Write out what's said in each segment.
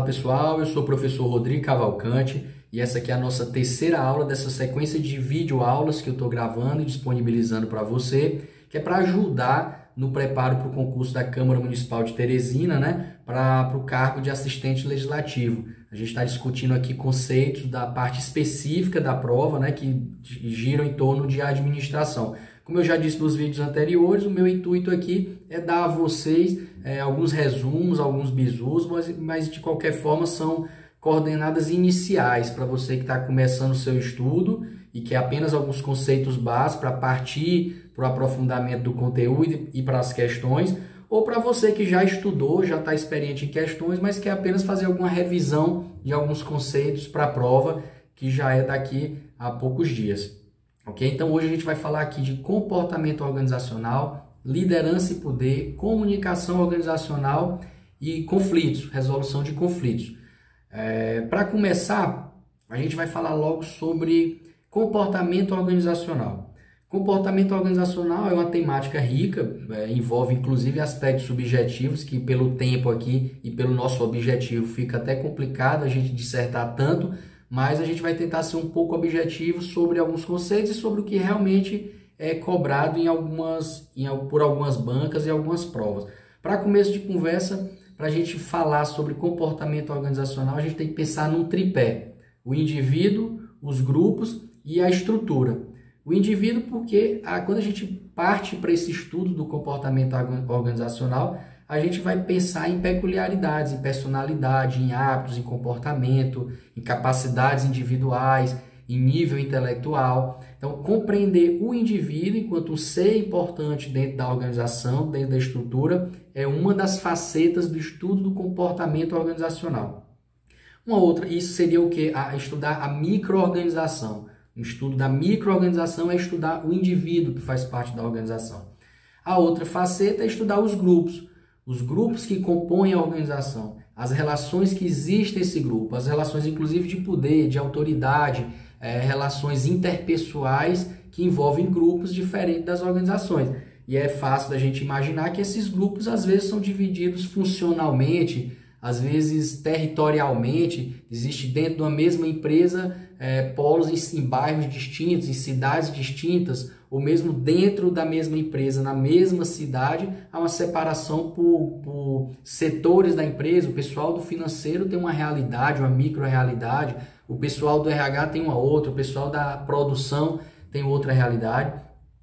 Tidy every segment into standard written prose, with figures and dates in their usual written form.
pessoal, eu sou o professor Rodrigo Cavalcante e essa aqui é a nossa terceira aula dessa sequência de videoaulas que eu estou gravando e disponibilizando para você, que é para ajudar no preparo para o concurso da Câmara Municipal de Teresina, né, para o cargo de assistente legislativo. A gente está discutindo aqui conceitos da parte específica da prova, né, que giram em torno de administração. Como eu já disse nos vídeos anteriores, o meu intuito aqui é dar a vocês alguns resumos, alguns bizus, mas de qualquer forma são coordenadas iniciais para você que está começando o seu estudo e que é apenas alguns conceitos básicos para partir para o aprofundamento do conteúdo e para as questões, ou para você que já estudou, já está experiente em questões, mas quer apenas fazer alguma revisão de alguns conceitos para a prova, que já é daqui a poucos dias. Ok? Então hoje a gente vai falar aqui de comportamento organizacional, liderança e poder, comunicação organizacional e conflitos, resolução de conflitos. Para começar, a gente vai falar logo sobre comportamento organizacional. Comportamento organizacional é uma temática rica, envolve inclusive aspectos subjetivos que pelo tempo aqui e pelo nosso objetivo fica até complicado a gente dissertar tanto, mas a gente vai tentar ser um pouco objetivo sobre alguns conceitos e sobre o que realmente é cobrado por algumas bancas e algumas provas. Para começo de conversa, para a gente falar sobre comportamento organizacional, a gente tem que pensar num tripé: o indivíduo, os grupos e a estrutura. O indivíduo porque quando a gente parte para esse estudo do comportamento organizacional, a gente vai pensar em peculiaridades, em personalidade, em hábitos, em comportamento, em capacidades individuais, em nível intelectual. Então, compreender o indivíduo enquanto um ser importante dentro da organização, dentro da estrutura, é uma das facetas do estudo do comportamento organizacional. Uma outra, isso seria o quê? Estudar a micro-organização. O estudo da micro-organização é estudar o indivíduo que faz parte da organização. A outra faceta é estudar os grupos que compõem a organização, as relações que existem nesse grupo, as relações inclusive de poder, de autoridade, relações interpessoais que envolvem grupos diferentes das organizações. E é fácil da gente imaginar que esses grupos às vezes são divididos funcionalmente, às vezes territorialmente, existe dentro de uma mesma empresa polos em bairros distintos, em cidades distintas, ou mesmo dentro da mesma empresa, na mesma cidade, há uma separação por setores da empresa. O pessoal do financeiro tem uma realidade, uma micro-realidade, o pessoal do RH tem uma outra, o pessoal da produção tem outra realidade.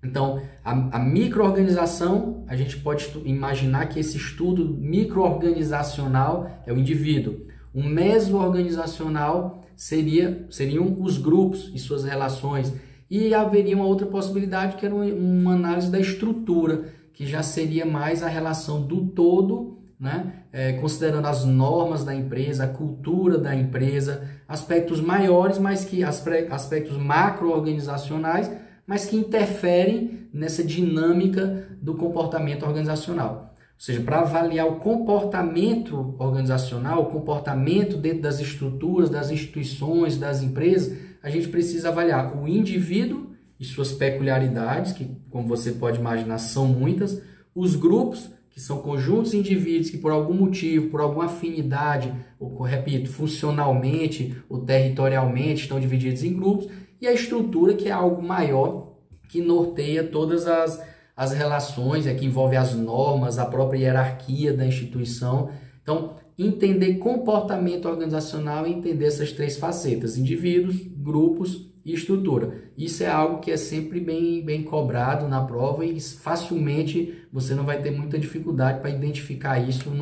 Então, a micro-organização, a gente pode imaginar que esse estudo micro-organizacional é o indivíduo. O meso-organizacional seriam os grupos e suas relações. E haveria uma outra possibilidade que era uma análise da estrutura, que já seria mais a relação do todo, né? Considerando as normas da empresa, a cultura da empresa, aspectos maiores, mas que aspectos macro-organizacionais, mas que interferem nessa dinâmica do comportamento organizacional. Ou seja, para avaliar o comportamento organizacional, o comportamento dentro das estruturas, das instituições, das empresas, a gente precisa avaliar o indivíduo e suas peculiaridades, que, como você pode imaginar, são muitas, os grupos, que são conjuntos de indivíduos que por algum motivo, por alguma afinidade, ou, repito, funcionalmente ou territorialmente estão divididos em grupos, e a estrutura, que é algo maior, que norteia todas as relações, que envolve as normas, a própria hierarquia da instituição. Então, entender comportamento organizacional e entender essas três facetas: indivíduos, grupos e estrutura. Isso é algo que é sempre bem cobrado na prova e facilmente você não vai ter muita dificuldade para identificar isso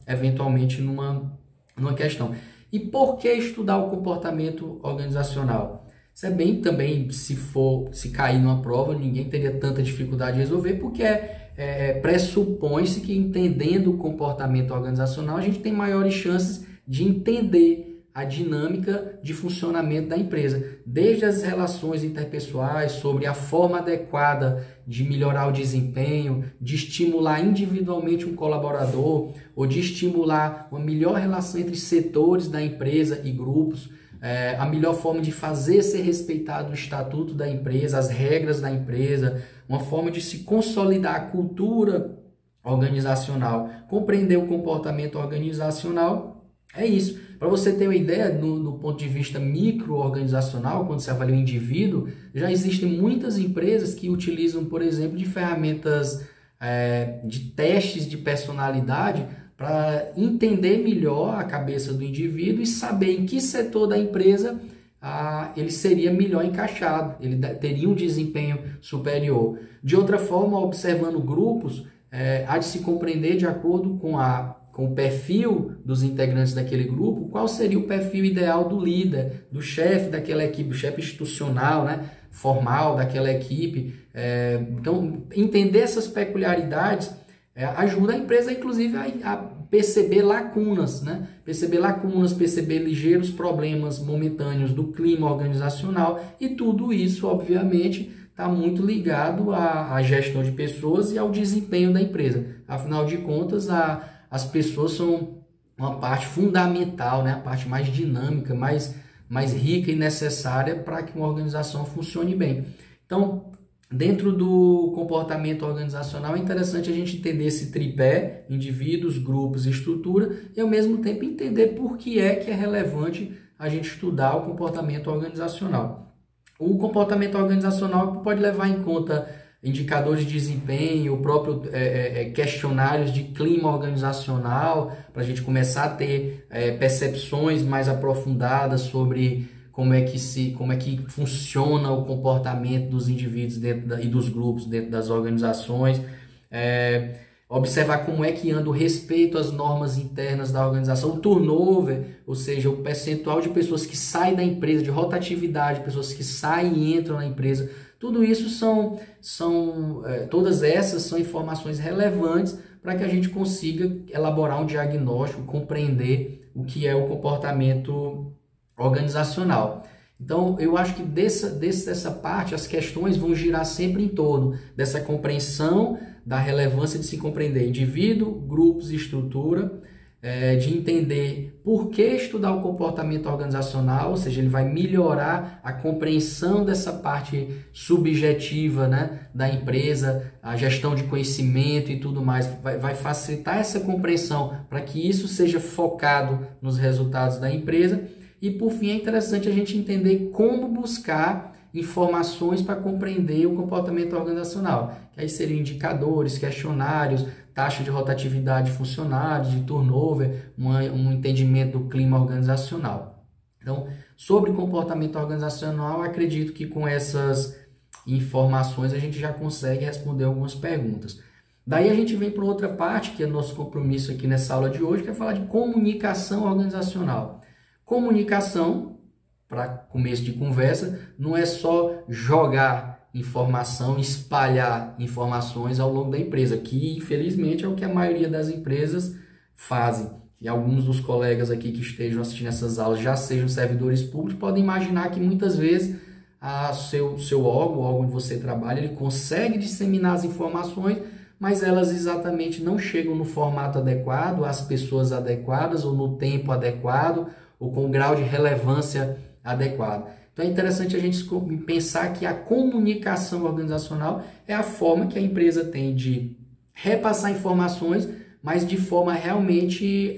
eventualmente numa questão. E por que estudar o comportamento organizacional? Isso é bem também, se cair numa prova, ninguém teria tanta dificuldade de resolver, porque pressupõe-se que entendendo o comportamento organizacional, a gente tem maiores chances de entender a dinâmica de funcionamento da empresa, desde as relações interpessoais, sobre a forma adequada de melhorar o desempenho, de estimular individualmente um colaborador, ou de estimular uma melhor relação entre setores da empresa e grupos, a melhor forma de fazer ser respeitado o estatuto da empresa, as regras da empresa, uma forma de se consolidar a cultura organizacional, compreender o comportamento organizacional É isso. Para você ter uma ideia, no ponto de vista micro-organizacional, quando você avalia o indivíduo, já existem muitas empresas que utilizam, por exemplo, de ferramentas de testes de personalidade para entender melhor a cabeça do indivíduo e saber em que setor da empresa ele seria melhor encaixado, ele teria um desempenho superior. De outra forma, observando grupos, há de se compreender de acordo com o perfil dos integrantes daquele grupo, qual seria o perfil ideal do líder, do chefe daquela equipe, do chefe institucional, né, formal daquela equipe. Então, entender essas peculiaridades ajuda a empresa, inclusive, a perceber lacunas, né? Perceber ligeiros problemas momentâneos do clima organizacional, e tudo isso, obviamente, está muito ligado à gestão de pessoas e ao desempenho da empresa. Afinal de contas, as pessoas são uma parte fundamental, né? A parte mais dinâmica, mais rica e necessária para que uma organização funcione bem. Então, dentro do comportamento organizacional, é interessante a gente entender esse tripé: indivíduos, grupos e estrutura, e ao mesmo tempo entender por que é relevante a gente estudar o comportamento organizacional. O comportamento organizacional pode levar em conta indicadores de desempenho, o próprio questionários de clima organizacional, para a gente começar a ter percepções mais aprofundadas sobre como é que funciona o comportamento dos indivíduos e dos grupos dentro das organizações. Observar como é que anda o respeito às normas internas da organização, o turnover, ou seja, o percentual de pessoas que saem da empresa, de rotatividade, pessoas que saem e entram na empresa. Tudo isso todas essas são informações relevantes para que a gente consiga elaborar um diagnóstico, compreender o que é o comportamento organizacional. Então, eu acho que dessa parte, as questões vão girar sempre em torno dessa compreensão da relevância de se compreender indivíduo, grupos e estrutura, de entender por que estudar o comportamento organizacional, ou seja, ele vai melhorar a compreensão dessa parte subjetiva, né, da empresa, a gestão de conhecimento e tudo mais, vai facilitar essa compreensão para que isso seja focado nos resultados da empresa. E, por fim, é interessante a gente entender como buscar informações para compreender o comportamento organizacional, que aí seriam indicadores, questionários, taxa de rotatividade de funcionários, de turnover, um entendimento do clima organizacional. Então, sobre comportamento organizacional, acredito que com essas informações a gente já consegue responder algumas perguntas. Daí a gente vem para outra parte, que é nosso compromisso aqui nessa aula de hoje, que é falar de comunicação organizacional. Comunicação, para começo de conversa, não é só jogar informação, espalhar informações ao longo da empresa, que infelizmente é o que a maioria das empresas fazem. E alguns dos colegas aqui que estejam assistindo essas aulas já sejam servidores públicos, podem imaginar que muitas vezes seu órgão, o órgão onde você trabalha, ele consegue disseminar as informações, mas elas exatamente não chegam no formato adequado, às pessoas adequadas, ou no tempo adequado, ou com o grau de relevância adequado. Então é interessante a gente pensar que a comunicação organizacional é a forma que a empresa tem de repassar informações, mas de forma realmente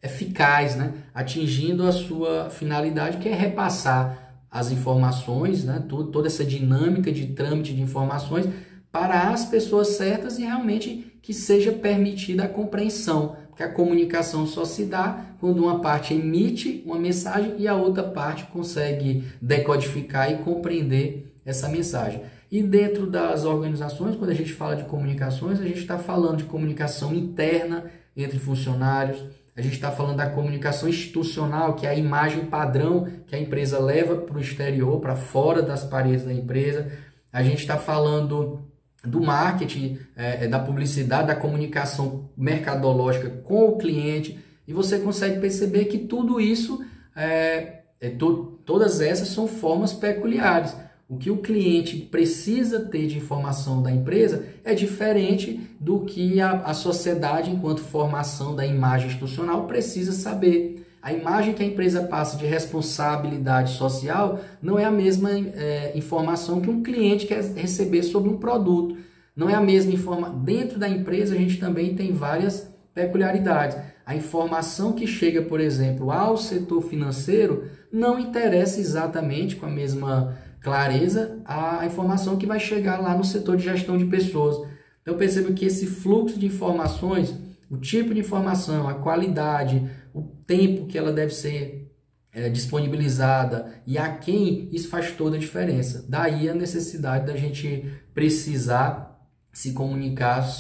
eficaz, né? Atingindo a sua finalidade, que é repassar as informações, né? Toda essa dinâmica de trâmite de informações para as pessoas certas e realmente que seja permitida a compreensão. Porque a comunicação só se dá quando uma parte emite uma mensagem e a outra parte consegue decodificar e compreender essa mensagem. E dentro das organizações, quando a gente fala de comunicações, a gente está falando de comunicação interna entre funcionários, a gente está falando da comunicação institucional, que é a imagem padrão que a empresa leva para o exterior, para fora das paredes da empresa. A gente está falando do marketing, da publicidade, da comunicação mercadológica com o cliente, e você consegue perceber que tudo isso, todas essas são formas peculiares. O que o cliente precisa ter de informação da empresa é diferente do que a sociedade, enquanto formação da imagem institucional, precisa saber. A imagem que a empresa passa de responsabilidade social não é a mesma informação que um cliente quer receber sobre um produto. Não é a mesma informação. Dentro da empresa a gente também tem várias peculiaridades. a informação que chega, por exemplo, ao setor financeiro não interessa exatamente com a mesma clareza a informação que vai chegar lá no setor de gestão de pessoas. Então, eu percebo que esse fluxo de informações, o tipo de informação, a qualidade, o tempo que ela deve ser disponibilizada e a quem, isso faz toda a diferença. Daí a necessidade da gente precisar se comunicar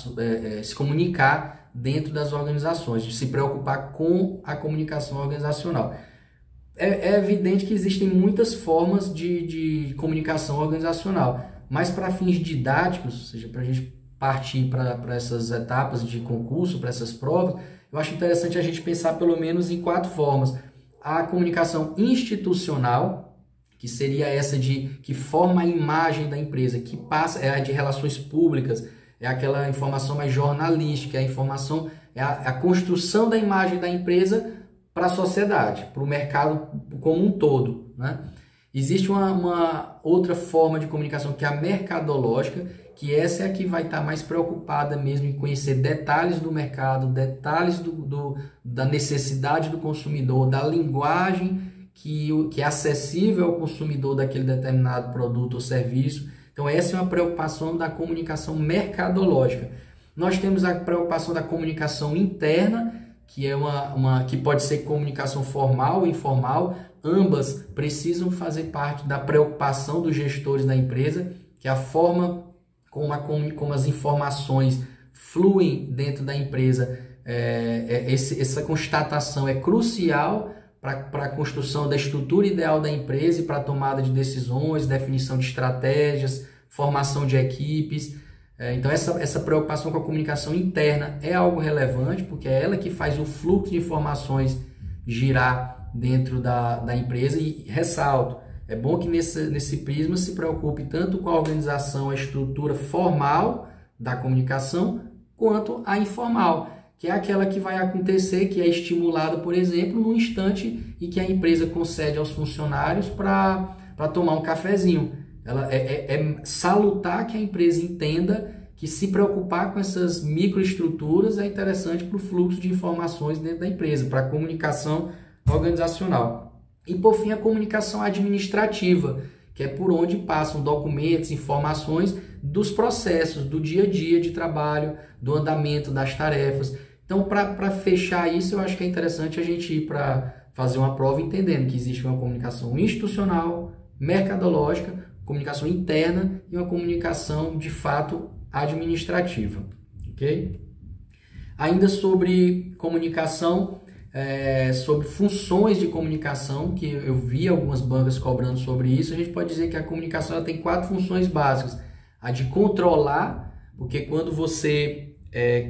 dentro das organizações, de se preocupar com a comunicação organizacional. É evidente que existem muitas formas de comunicação organizacional, mas para fins didáticos, ou seja, para a gente partir para essas etapas de concurso, para essas provas, eu acho interessante a gente pensar pelo menos em 4 formas. A comunicação institucional, que seria essa que forma a imagem da empresa, que passa, é a de relações públicas, é aquela informação mais jornalística, é a construção da imagem da empresa para a sociedade, para o mercado como um todo, né? Existe uma outra forma de comunicação que é a mercadológica, que essa é a que vai estar mais preocupada mesmo em conhecer detalhes do mercado, detalhes da necessidade do consumidor, da linguagem que é acessível ao consumidor daquele determinado produto ou serviço. Então essa é uma preocupação da comunicação mercadológica. Nós temos a preocupação da comunicação interna, que é que pode ser comunicação formal ou informal. Ambas precisam fazer parte da preocupação dos gestores da empresa, que é a forma como as informações fluem dentro da empresa. Essa constatação é crucial para a construção da estrutura ideal da empresa e para a tomada de decisões, definição de estratégias, formação de equipes. Então essa preocupação com a comunicação interna é algo relevante, porque é ela que faz o fluxo de informações girar dentro da empresa. E ressalto, é bom que nesse prisma se preocupe tanto com a organização, a estrutura formal da comunicação, quanto a informal, que é aquela que vai acontecer, que é estimulada, por exemplo, no instante em que a empresa concede aos funcionários para tomar um cafezinho. É salutar que a empresa entenda que se preocupar com essas microestruturas é interessante para o fluxo de informações dentro da empresa, para a comunicação organizacional. E, por fim, a comunicação administrativa, que é por onde passam documentos, informações dos processos, do dia a dia de trabalho, do andamento das tarefas. Então, para fechar isso, eu acho que é interessante a gente ir para fazer uma prova entendendo que existe uma comunicação institucional, mercadológica, comunicação interna e uma comunicação, de fato, administrativa. Ok? Ainda sobre comunicação, sobre funções de comunicação, que eu vi algumas bancas cobrando sobre isso, a gente pode dizer que a comunicação ela tem 4 funções básicas. A de controlar, porque quando você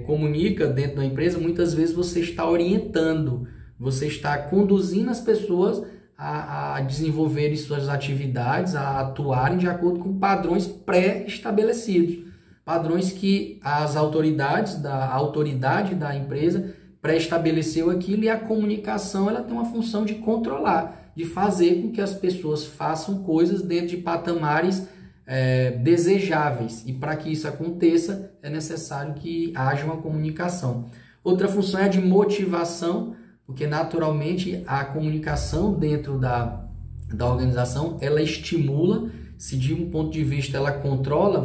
comunica dentro da empresa, muitas vezes você está orientando, você está conduzindo as pessoas a desenvolverem suas atividades, a atuarem de acordo com padrões pré-estabelecidos, padrões que a autoridade da empresa pré-estabeleceu aquilo, e a comunicação ela tem uma função de controlar, de fazer com que as pessoas façam coisas dentro de patamares desejáveis, e para que isso aconteça é necessário que haja uma comunicação. Outra função é a de motivação, porque naturalmente a comunicação dentro da organização ela estimula, se de um ponto de vista ela controla,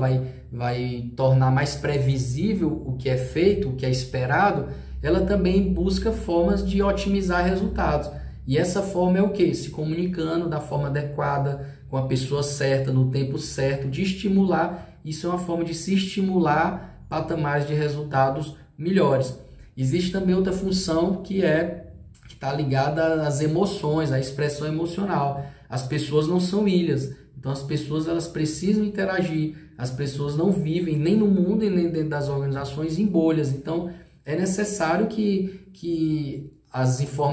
vai tornar mais previsível o que é feito, o que é esperado, ela também busca formas de otimizar resultados. E essa forma é o quê? Se comunicando da forma adequada, com a pessoa certa, no tempo certo, de estimular. Isso é uma forma de se estimular patamares de resultados melhores. Existe também outra função que está ligada às emoções, à expressão emocional. As pessoas não são ilhas, então as pessoas elas precisam interagir. As pessoas não vivem nem no mundo e nem dentro das organizações em bolhas. Então é necessário que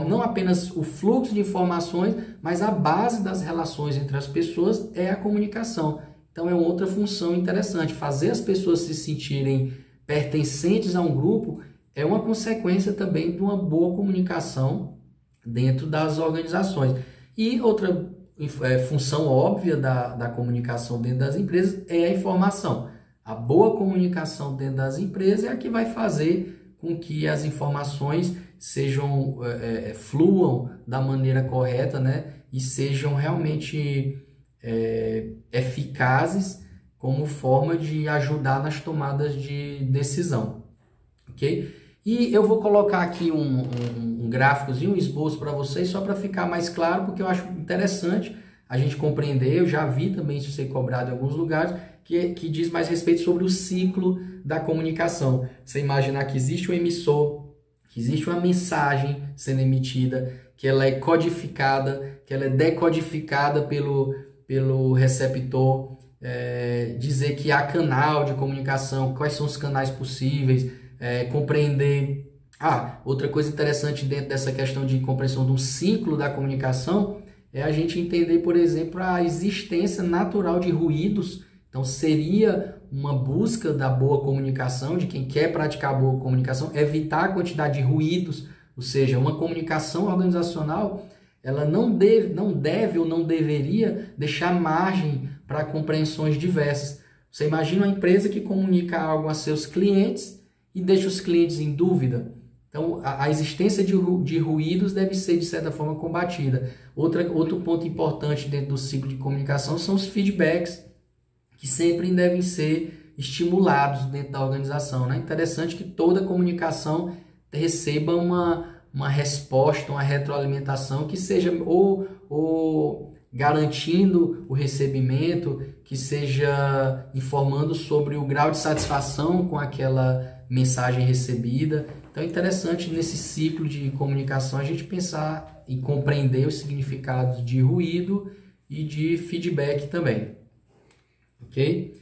não apenas o fluxo de informações, mas a base das relações entre as pessoas é a comunicação. Então é outra função interessante. Fazer as pessoas se sentirem pertencentes a um grupo é uma consequência também de uma boa comunicação dentro das organizações. E outra função óbvia da comunicação dentro das empresas é a informação. A boa comunicação dentro das empresas é a que vai fazer com que as informações sejam fluam da maneira correta, né? E sejam realmente eficazes como forma de ajudar nas tomadas de decisão, ok? E eu vou colocar aqui um gráficozinho, um esboço para vocês, só para ficar mais claro, porque eu acho interessante a gente compreender. Eu já vi também isso ser cobrado em alguns lugares, que diz mais respeito sobre o ciclo da comunicação. Você imaginar que existe um emissor, que existe uma mensagem sendo emitida, que ela é codificada, que ela é decodificada pelo receptor, dizer que há canal de comunicação, quais são os canais possíveis, compreender. Outra coisa interessante dentro dessa questão de compreensão do ciclo da comunicação é a gente entender, por exemplo, a existência natural de ruídos. Então, seria uma busca da boa comunicação, de quem quer praticar a boa comunicação, evitar a quantidade de ruídos, ou seja, uma comunicação organizacional, ela não deve ou não deveria deixar margem para compreensões diversas. Você imagina uma empresa que comunica algo a seus clientes e deixa os clientes em dúvida. Então, a existência de ruídos deve ser, de certa forma, combatida. Outro ponto importante dentro do ciclo de comunicação são os feedbacks, que sempre devem ser estimulados dentro da organização, né? Interessante que toda comunicação receba uma resposta, uma retroalimentação que seja ou garantindo o recebimento, que seja informando sobre o grau de satisfação com aquela mensagem recebida. Então é interessante nesse ciclo de comunicação a gente pensar e compreender os significados de ruído e de feedback também. Ok?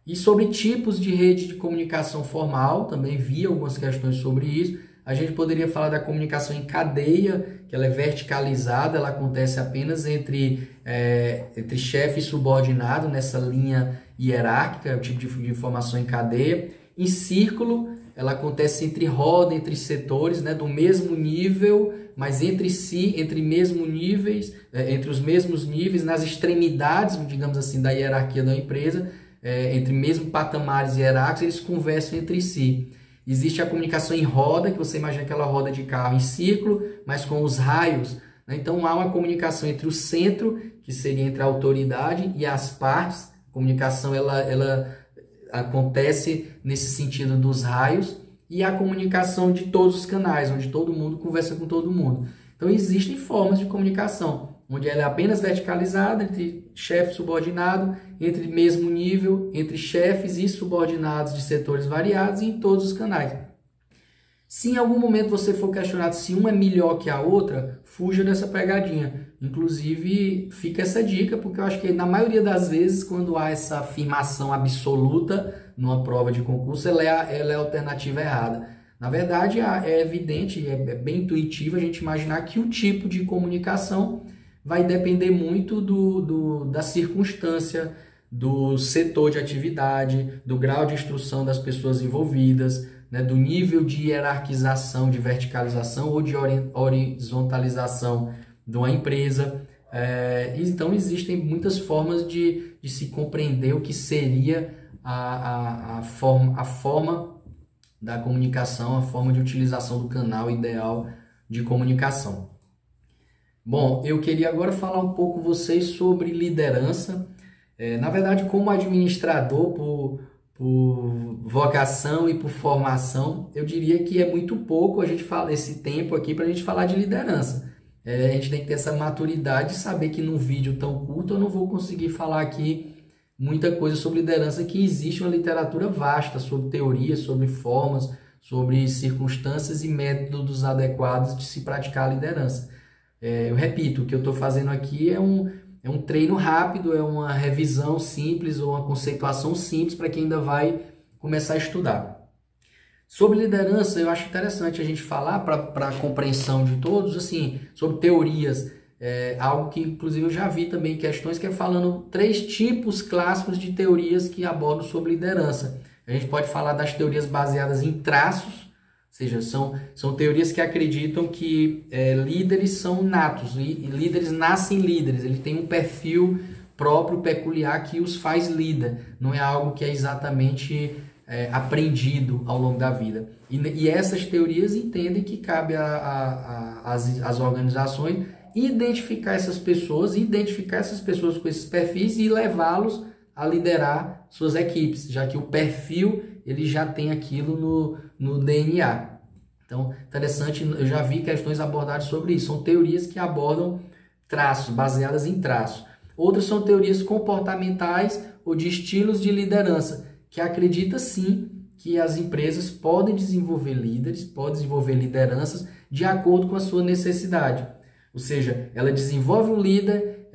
E sobre tipos de rede de comunicação formal, também vi algumas questões sobre isso. A gente poderia falar da comunicação em cadeia, que ela é verticalizada, ela acontece apenas entre chefe e subordinado, nessa linha hierárquica, é o tipo de informação em cadeia. Em círculo, ela acontece entre roda, entre setores, né, do mesmo nível, mas entre si, entre os mesmos níveis, nas extremidades, digamos assim, da hierarquia da empresa, entre mesmo patamares hierárquicos, eles conversam entre si. Existe a comunicação em roda, que você imagina aquela roda de carro em círculo, mas com os raios, né? Então há uma comunicação entre o centro, que seria entre a autoridade, e as partes. A comunicação ela acontece nesse sentido dos raios, e a comunicação de todos os canais, onde todo mundo conversa com todo mundo. Então existem formas de comunicação, onde ela é apenas verticalizada, entre chefe e subordinado, entre mesmo nível, entre chefes e subordinados de setores variados e em todos os canais. Se em algum momento você for questionado se uma é melhor que a outra, fuja dessa pegadinha. Inclusive, fica essa dica, porque eu acho que na maioria das vezes, quando há essa afirmação absoluta numa prova de concurso, ela é a alternativa errada. Na verdade, é evidente, é bem intuitivo a gente imaginar que o tipo de comunicação vai depender muito da circunstância, do setor de atividade, do grau de instrução das pessoas envolvidas, né, do nível de hierarquização, de verticalização ou de horizontalização de uma empresa. Então, existem muitas formas de se compreender o que seria a forma da comunicação, a forma de utilização do canal ideal de comunicação. Bom, eu queria agora falar um pouco com vocês sobre liderança. Na verdade, como administrador por vocação e por formação, eu diria que é muito pouco a gente fala esse tempo aqui para a gente falar de liderança. A gente tem que ter essa maturidade de saber que num vídeo tão curto eu não vou conseguir falar aqui muita coisa sobre liderança, que existe uma literatura vasta sobre teorias, sobre formas, sobre circunstâncias e métodos adequados de se praticar a liderança. Eu repito, o que eu estou fazendo aqui é um treino rápido, é uma revisão simples ou uma conceituação simples para quem ainda vai começar a estudar. Sobre liderança, eu acho interessante a gente falar, para a compreensão de todos, assim, sobre teorias. Algo que, inclusive, eu já vi também questões que é falando 3 tipos clássicos de teorias que abordam sobre liderança. A gente pode falar das teorias baseadas em traços, ou seja, são teorias que acreditam que líderes são natos, e líderes nascem líderes, ele tem um perfil próprio, peculiar, que os faz líder. Não é algo que é exatamente aprendido ao longo da vida. E essas teorias entendem que cabe às organizações identificar essas pessoas com esses perfis e levá-los a liderar suas equipes, já que o perfil ele já tem aquilo no DNA. Então, interessante, eu já vi questões abordadas sobre isso. São teorias que abordam traços, baseadas em traços. Outras são teorias comportamentais ou de estilos de liderança, que acredita sim que as empresas podem desenvolver líderes, podem desenvolver lideranças de acordo com a sua necessidade. Ou seja, ela desenvolve um líder,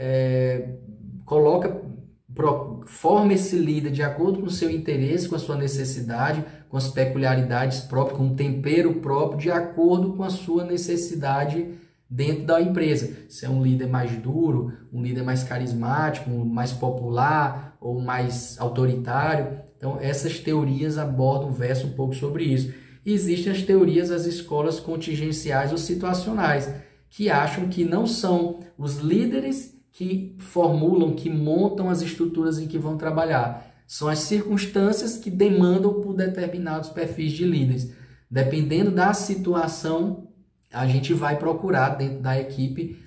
forma esse líder de acordo com o seu interesse, com a sua necessidade, com as peculiaridades próprias, com o tempero próprio, de acordo com a sua necessidade dentro da empresa. Se é um líder mais duro, um líder mais carismático, mais popular ou mais autoritário. Então, essas teorias abordam, versam um pouco sobre isso. E existem as teorias das escolas contingenciais ou situacionais, que acham que não são os líderes que formulam, que montam as estruturas em que vão trabalhar. São as circunstâncias que demandam por determinados perfis de líderes. Dependendo da situação, a gente vai procurar dentro da equipe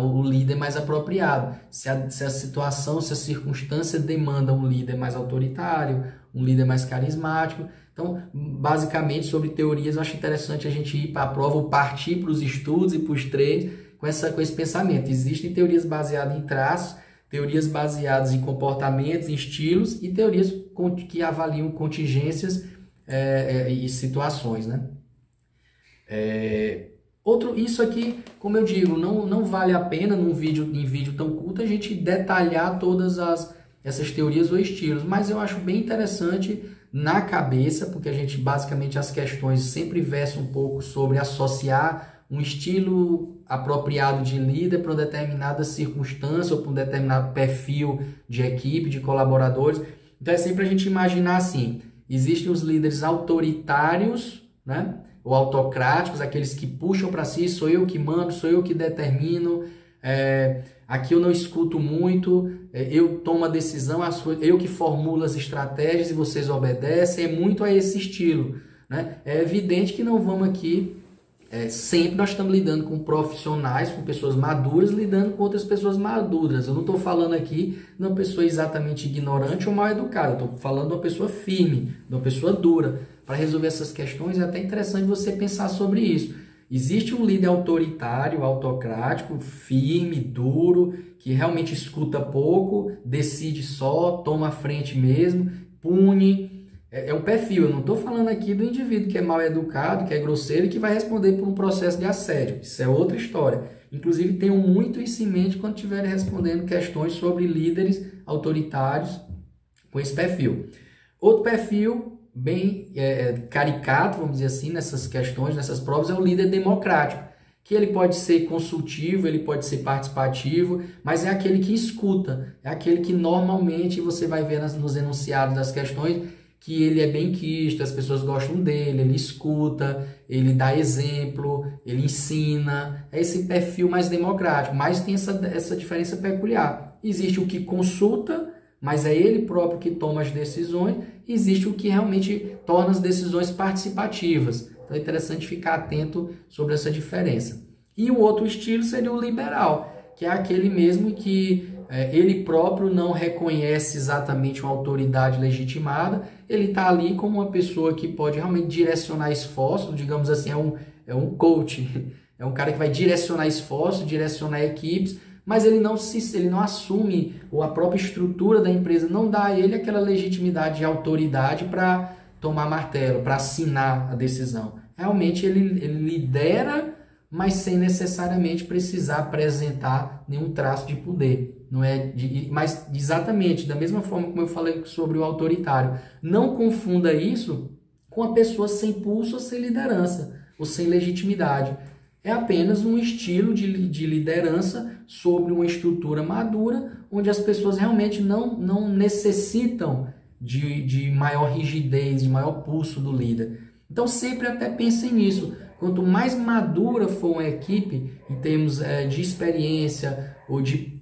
o líder mais apropriado. Se a situação, se a circunstância demanda um líder mais autoritário, um líder mais carismático. Então, basicamente, sobre teorias, eu acho interessante a gente ir para a prova ou partir para os estudos e para os treinos com esse pensamento. Existem teorias baseadas em traços, teorias baseadas em comportamentos, em estilos e teorias que avaliam contingências e situações, né? Isso aqui, como eu digo, não vale a pena em vídeo tão curto a gente detalhar todas essas teorias ou estilos, mas eu acho bem interessante na cabeça, porque a gente basicamente as questões sempre versam um pouco sobre associar um estilo apropriado de líder para uma determinada circunstância ou para um determinado perfil de equipe, de colaboradores. Então é sempre a gente imaginar assim, existem os líderes autoritários, né? Ou autocráticos, aqueles que puxam para si, sou eu que mando, sou eu que determino, aqui eu não escuto muito, eu tomo a decisão, eu que formulo as estratégias e vocês obedecem, é muito a esse estilo, né? É evidente que não vamos aqui, sempre nós estamos lidando com profissionais, com pessoas maduras, lidando com outras pessoas maduras. Eu não estou falando aqui de uma pessoa exatamente ignorante ou mal educada, eu estou falando de uma pessoa firme, de uma pessoa dura. Para resolver essas questões é até interessante você pensar sobre isso. Existe um líder autoritário, autocrático, firme, duro, que realmente escuta pouco, decide só, toma a frente mesmo, pune. É um perfil. Eu não estou falando aqui do indivíduo que é mal educado, que é grosseiro e que vai responder por um processo de assédio. Isso é outra história. Inclusive, tenham muito isso em mente quando estiverem respondendo questões sobre líderes autoritários com esse perfil. Outro perfil bem caricato, vamos dizer assim, nessas questões, nessas provas, é o líder democrático, que ele pode ser consultivo, ele pode ser participativo, mas é aquele que escuta, é aquele que normalmente você vai ver nos enunciados das questões que ele é benquisto, as pessoas gostam dele, ele escuta, ele dá exemplo, ele ensina, é esse perfil mais democrático, mas tem essa diferença peculiar. Existe o que consulta, mas é ele próprio que toma as decisões. Existe o que realmente torna as decisões participativas. Então é interessante ficar atento sobre essa diferença. E o outro estilo seria o liberal, que é aquele mesmo que ele próprio não reconhece exatamente uma autoridade legitimada, ele está ali como uma pessoa que pode realmente direcionar esforços, digamos assim, é um coach, é um cara que vai direcionar esforços, direcionar equipes, mas ele não assume, ou a própria estrutura da empresa não dá a ele aquela legitimidade e autoridade para tomar martelo, para assinar a decisão. Realmente ele lidera, mas sem necessariamente precisar apresentar nenhum traço de poder. Mas exatamente, da mesma forma como eu falei sobre o autoritário, não confunda isso com a pessoa sem pulso ou sem liderança, ou sem legitimidade. É apenas um estilo de liderança sobre uma estrutura madura, onde as pessoas realmente não necessitam de maior rigidez, de maior pulso do líder. Então sempre até pensem nisso. Quanto mais madura for uma equipe, em termos de experiência ou de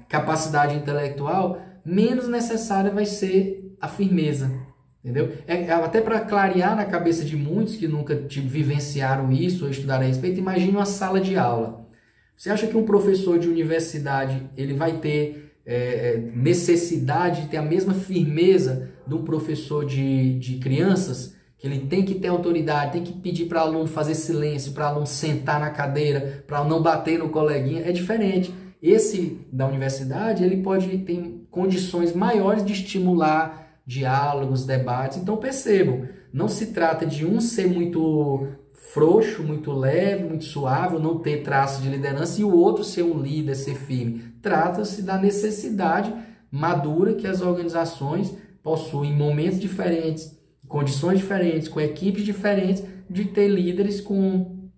capacidade intelectual, menos necessária vai ser a firmeza. Entendeu? Até para clarear na cabeça de muitos que nunca vivenciaram isso ou estudaram a respeito, imagine uma sala de aula. Você acha que um professor de universidade ele vai ter necessidade de ter a mesma firmeza de um professor de crianças? Que ele tem que ter autoridade, tem que pedir para o aluno fazer silêncio, para o aluno sentar na cadeira, para não bater no coleguinha. É diferente. Esse da universidade, ele pode ter condições maiores de estimular diálogos, debates. Então percebam, não se trata de um ser muito frouxo, muito leve, muito suave, não ter traços de liderança, e o outro ser um líder, ser firme. Trata-se da necessidade madura que as organizações possuem em momentos diferentes, condições diferentes, com equipes diferentes, de ter líderes com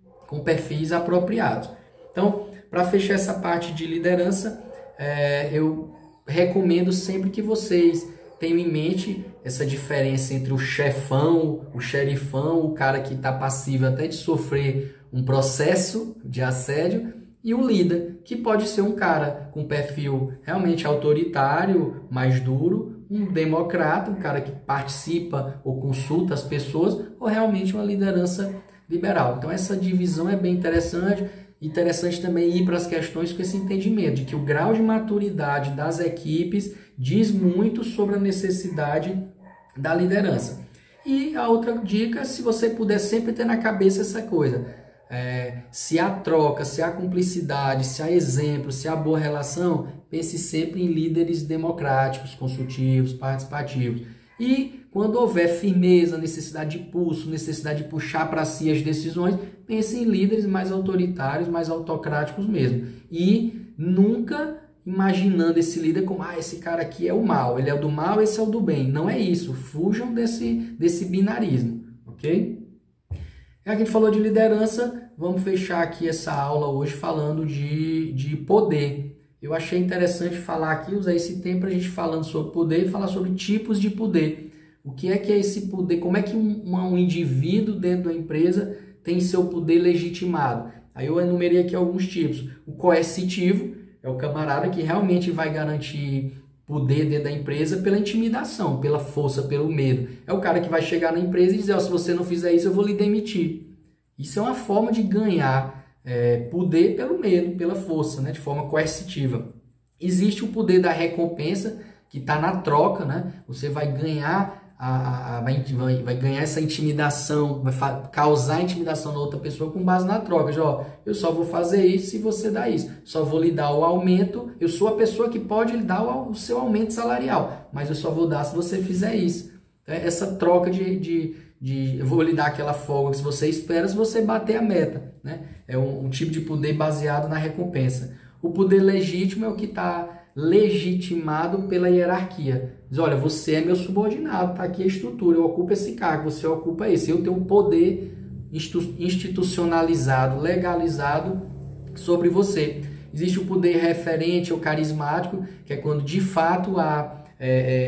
perfis apropriados. Então, para fechar essa parte de liderança, eu recomendo sempre que vocês tenham em mente essa diferença entre o chefão, o xerifão, o cara que está passível até de sofrer um processo de assédio, e o líder, que pode ser um cara com perfil realmente autoritário, mais duro, um democrata, um cara que participa ou consulta as pessoas, ou realmente uma liderança liberal. Então essa divisão é bem interessante. Interessante também ir para as questões com esse entendimento de que o grau de maturidade das equipes diz muito sobre a necessidade da liderança. E a outra dica, se você puder sempre ter na cabeça essa coisa, se há troca, se há cumplicidade, se há exemplo, se há boa relação, pense sempre em líderes democráticos, consultivos, participativos. E quando houver firmeza, necessidade de pulso, necessidade de puxar para si as decisões, pense em líderes mais autoritários, mais autocráticos mesmo. E nunca imaginando esse líder como, esse cara aqui é o mal, ele é o do mal, esse é o do bem. Não é isso. Fujam desse binarismo, ok? Já que a gente falou de liderança, vamos fechar aqui essa aula hoje falando de poder. Eu achei interessante falar aqui, usar esse tempo para a gente falando sobre poder e falar sobre tipos de poder. O que é esse poder? Como é que um indivíduo dentro da empresa tem seu poder legitimado? Aí eu enumerei aqui alguns tipos. O coercitivo é o camarada que realmente vai garantir poder dentro da empresa pela intimidação, pela força, pelo medo. É o cara que vai chegar na empresa e dizer, se você não fizer isso, eu vou lhe demitir. Isso é uma forma de ganhar poder pelo medo, pela força, né? De forma coercitiva. Existe o poder da recompensa, que está na troca, né? Você vai ganhar vai ganhar essa intimidação, vai causar intimidação na outra pessoa com base na troca. Eu só vou fazer isso se você dá isso. Só vou lhe dar o aumento. Eu sou a pessoa que pode lhe dar o seu aumento salarial, mas eu só vou dar se você fizer isso. Então, essa troca eu vou lhe dar aquela folga que você espera se você bater a meta, né? É um tipo de poder baseado na recompensa. O poder legítimo é o que está legitimado pela hierarquia. Diz, olha, você é meu subordinado, está aqui a estrutura, eu ocupo esse cargo, você ocupa esse. Eu tenho um poder institucionalizado, legalizado sobre você. Existe o poder referente ou carismático, que é quando de fato há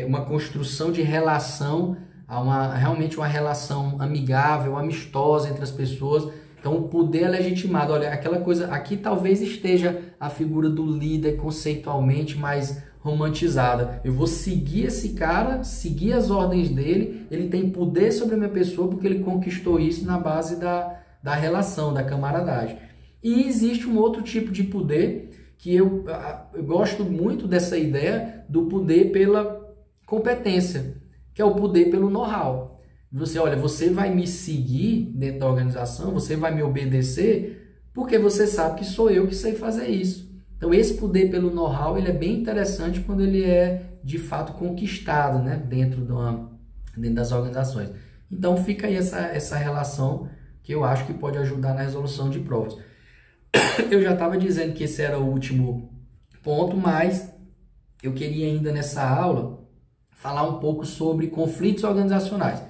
uma construção de relação, há realmente uma relação amigável, amistosa entre as pessoas. Então, o poder é legitimado. Olha, aquela coisa, aqui talvez esteja a figura do líder conceitualmente mais romantizada. Eu vou seguir esse cara, seguir as ordens dele, ele tem poder sobre a minha pessoa porque ele conquistou isso na base da relação, da camaradagem. E existe um outro tipo de poder que eu gosto muito dessa ideia do poder pela competência, que é o poder pelo know-how. Você vai me seguir dentro da organização, você vai me obedecer, porque você sabe que sou eu que sei fazer isso. Então, esse poder pelo know-how, ele é bem interessante quando ele é, de fato, conquistado, né, dentro das organizações. Então, fica aí essa relação que eu acho que pode ajudar na resolução de provas. Eu já estava dizendo que esse era o último ponto, mas eu queria ainda nessa aula falar um pouco sobre conflitos organizacionais.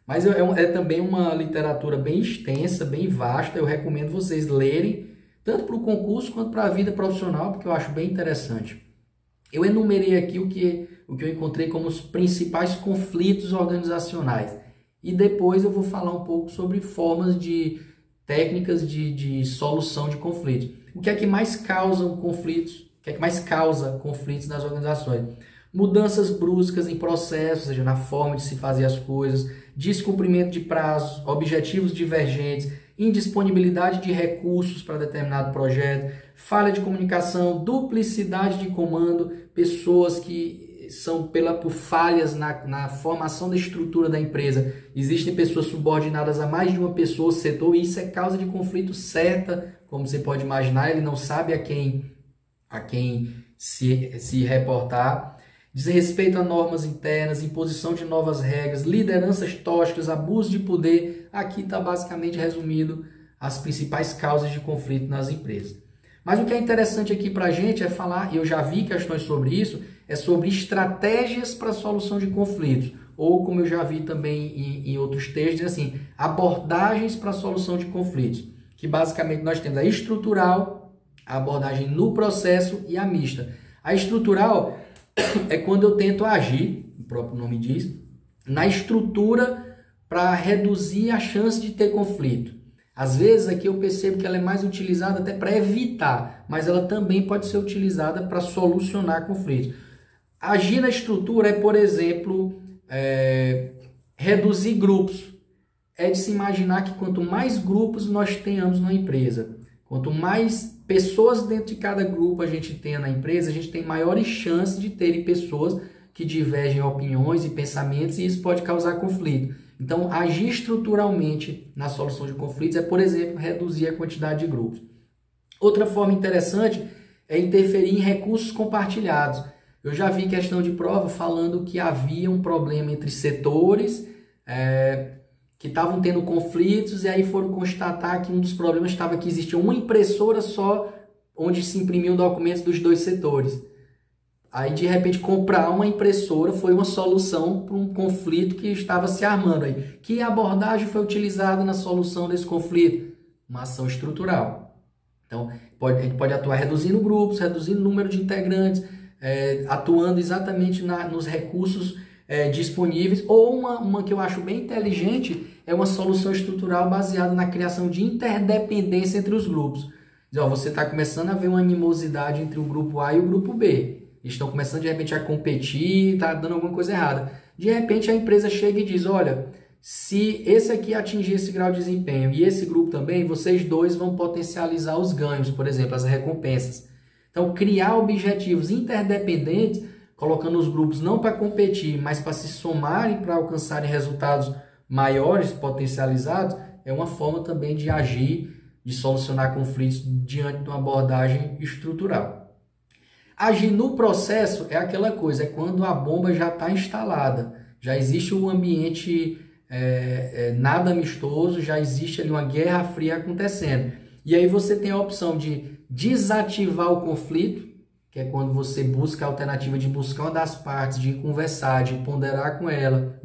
Mas é também uma literatura bem extensa, bem vasta. Eu recomendo vocês lerem, tanto para o concurso quanto para a vida profissional, porque eu acho bem interessante. Eu enumerei aqui o que eu encontrei como os principais conflitos organizacionais. E depois eu vou falar um pouco sobre formas de técnicas de solução de conflitos. O que é que mais causa conflitos? O que é que mais causa conflitos nas organizações? mudanças bruscas em processos, ou seja, na forma de se fazer as coisas, descumprimento de prazos, objetivos divergentes, indisponibilidade de recursos para determinado projeto, falha de comunicação, duplicidade de comando, pessoas que são por falhas na formação da estrutura da empresa. Existem pessoas subordinadas a mais de uma pessoa, setor, e isso é causa de conflito certa, como você pode imaginar, ele não sabe a quem se reportar. Desrespeito a normas internas, imposição de novas regras, lideranças tóxicas, abuso de poder. Aqui está basicamente resumido as principais causas de conflito nas empresas. Mas o que é interessante aqui para a gente é falar, e eu já vi questões sobre isso, é sobre estratégias para a solução de conflitos. Ou, como eu já vi também em outros textos, assim, abordagens para a solução de conflitos. Que basicamente nós temos a estrutural, a abordagem no processo e a mista. A estrutural é quando eu tento agir, o próprio nome diz, na estrutura para reduzir a chance de ter conflito. Às vezes aqui eu percebo que ela é mais utilizada até para evitar, mas ela também pode ser utilizada para solucionar conflitos. Agir na estrutura é, por exemplo, reduzir grupos. É de se imaginar que quanto mais grupos nós tenhamos na empresa, quanto mais pessoas dentro de cada grupo a gente tenha na empresa, a gente tem maiores chances de terem pessoas que divergem opiniões e pensamentos, e isso pode causar conflito. Então, agir estruturalmente na solução de conflitos é, por exemplo, reduzir a quantidade de grupos. Outra forma interessante é interferir em recursos compartilhados. Eu já vi questão de prova falando que havia um problema entre setores que estavam tendo conflitos, e aí foram constatar que um dos problemas estava que existia uma impressora só onde se imprimiam documentos dos dois setores. Aí, de repente, comprar uma impressora foi uma solução para um conflito que estava se armando aí. Que abordagem foi utilizada na solução desse conflito? Uma ação estrutural. Então, a gente pode atuar reduzindo grupos, reduzindo o número de integrantes, atuando exatamente nos recursos disponíveis, ou uma que eu acho bem inteligente é uma solução estrutural baseada na criação de interdependência entre os grupos. Você está começando a ver uma animosidade entre o grupo A e o grupo B. Eles estão começando de repente a competir, está dando alguma coisa errada. De repente a empresa chega e diz, olha, se esse aqui atingir esse grau de desempenho e esse grupo também, vocês dois vão potencializar os ganhos, por exemplo, as recompensas. Então, criar objetivos interdependentes, colocando os grupos não para competir, mas para se somarem para alcançarem resultados maiores, potencializados, é uma forma também de agir, de solucionar conflitos diante de uma abordagem estrutural. Agir no processo é aquela coisa, é quando a bomba já está instalada, já existe um ambiente nada amistoso, já existe ali uma guerra fria acontecendo. E aí você tem a opção de desativar o conflito, que é quando você busca a alternativa de buscar uma das partes, de conversar, de ponderar com ela,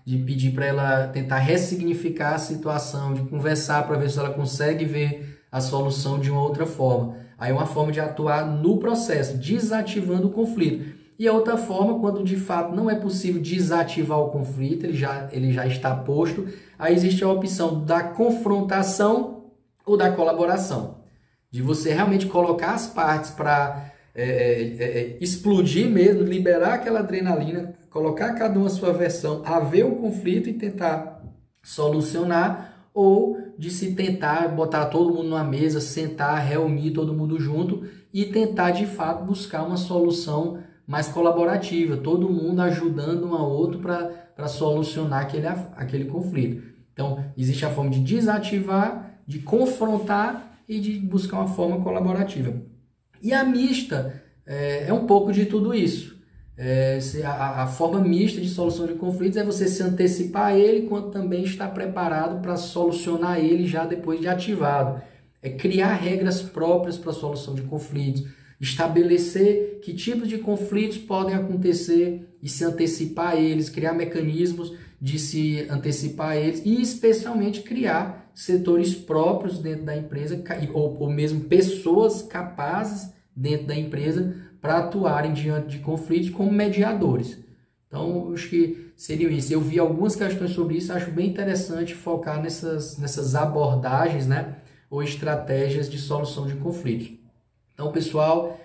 de pedir para ela tentar ressignificar a situação, de conversar para ver se ela consegue ver a solução de uma outra forma. Aí é uma forma de atuar no processo, desativando o conflito. E a outra forma, quando de fato não é possível desativar o conflito, ele já está posto, aí existe a opção da confrontação ou da colaboração. De você realmente colocar as partes para explodir mesmo, liberar aquela adrenalina, colocar cada uma a sua versão, haver o conflito e tentar solucionar, ou de se tentar botar todo mundo numa mesa, sentar, reunir todo mundo junto e tentar de fato buscar uma solução mais colaborativa, todo mundo ajudando um ao outro para solucionar aquele conflito. Então, existe a forma de desativar, de confrontar e de buscar uma forma colaborativa. E a mista é um pouco de tudo isso. A forma mista de solução de conflitos é você se antecipar a ele, quanto também estar preparado para solucionar ele já depois de ativado. É criar regras próprias para a solução de conflitos, estabelecer que tipos de conflitos podem acontecer e se antecipar a eles, criar mecanismos de se antecipar a eles e especialmente criar setores próprios dentro da empresa ou mesmo pessoas capazes dentro da empresa para atuarem diante de conflitos como mediadores. Então, acho que seria isso. Eu vi algumas questões sobre isso, acho bem interessante focar nessas abordagens, né, ou estratégias de solução de conflitos. Então, pessoal,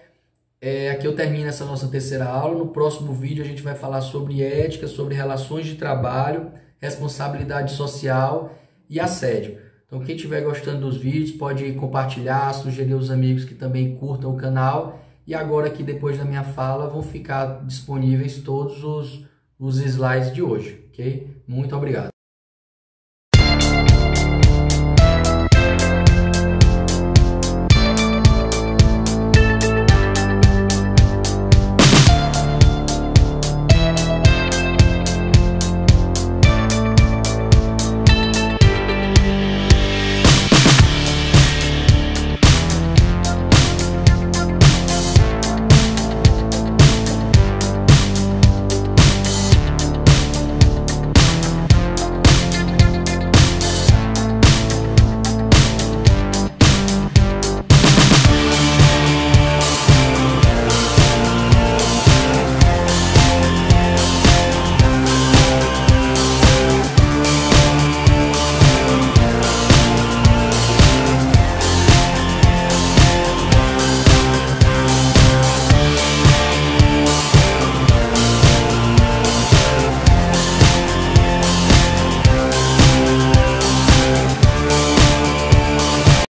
Aqui eu termino essa nossa terceira aula. No próximo vídeo a gente vai falar sobre ética, sobre relações de trabalho, responsabilidade social e assédio. Então quem estiver gostando dos vídeos pode compartilhar, sugerir os amigos que também curtam o canal. E agora aqui depois da minha fala vão ficar disponíveis todos os slides de hoje, ok? Muito obrigado.